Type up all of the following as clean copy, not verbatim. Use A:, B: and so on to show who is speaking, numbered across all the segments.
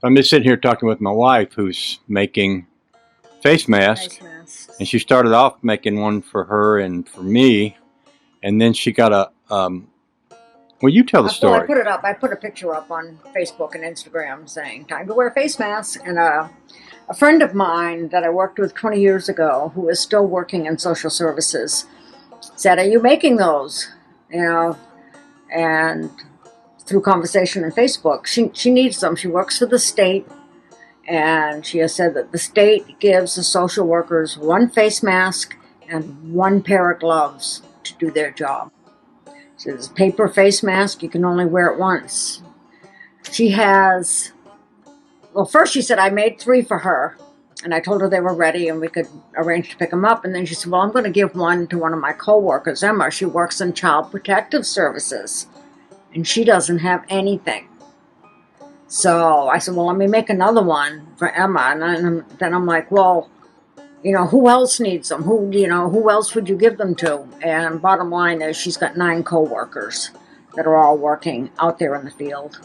A: I'm just sitting here talking with my wife, who's making face masks. And she started off making one for her and for me, and then she got a. Well, you tell the story.
B: Well, I put it up. I put a picture up on Facebook and Instagram saying "Time to wear face masks." And a friend of mine that I worked with 20 years ago, who is still working in social services, said, "Are you making those?" You know, and through conversation on Facebook, she needs them. She works for the state, and she has said that the state gives the social workers one face mask and one pair of gloves to do their job. So this paper face mask, you can only wear it once. She has, well, first she said I made 3 for her, and I told her they were ready and we could arrange to pick them up. And then she said, well, I'm going to give one to one of my coworkers, Emma. She works in Child Protective Services, and she doesn't have anything. So I said, well, let me make another one for Emma. And then I'm like, well, you know, who else needs them? Who else would you give them to? And bottom line is she's got 9 co-workers that are all working out there in the field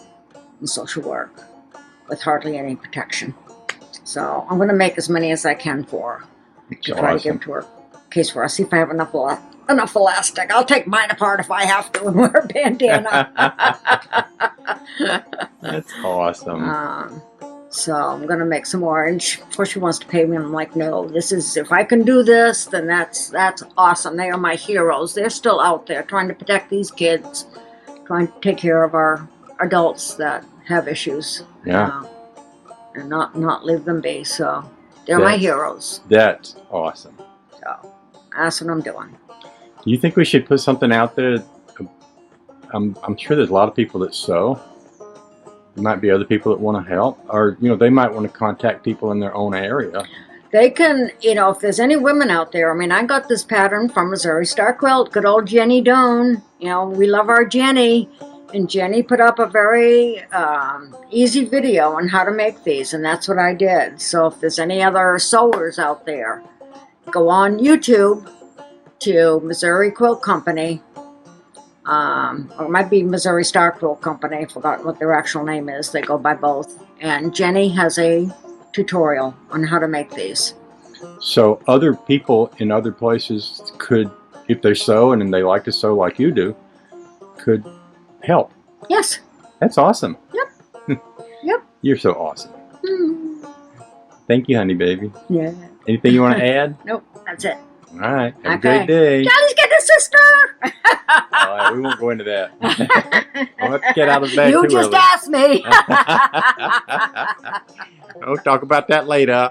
B: in social work with hardly any protection. So I'm going to make as many as I can for her to try to give to her. Case for us, see if I have enough elastic. I'll take mine apart if I have to and wear a bandana.
A: That's awesome.
B: So I'm going to make some more. And of course she wants to pay me. And I'm like, no, if I can do this, then that's awesome. They are my heroes. They're still out there trying to protect these kids, trying to take care of our adults that have issues.
A: Yeah.
B: And not leave them be. So they're my heroes.
A: That's awesome.
B: So that's what I'm doing.
A: Do you think we should put something out there? I'm sure there's a lot of people that sew. There might be other people that want to help, or they might want to contact people in their own area.
B: They can, if there's any women out there. I mean, I got this pattern from Missouri Star Quilt, good old Jenny Doan. We love our Jenny, and Jenny put up a very easy video on how to make these, and that's what I did. So if there's any other sewers out there, go on YouTube to Missouri Quilt Company. Or it might be Missouri Star Quilt Company. I forgot what their actual name is. They go by both. And Jenny has a tutorial on how to make these.
A: So other people in other places could, if they sew and they like to sew like you do, could help.
B: Yes.
A: That's awesome.
B: Yep. Yep.
A: You're so awesome. Thank you, honey baby.
B: Yeah.
A: Anything you want to add?
B: Nope. That's it.
A: All right. Have a great day.
B: Charlie's getting a sister.
A: All right, we won't go into that. I'll have to get out of bed
B: You
A: too
B: just
A: early.
B: asked me.
A: We'll talk about that later.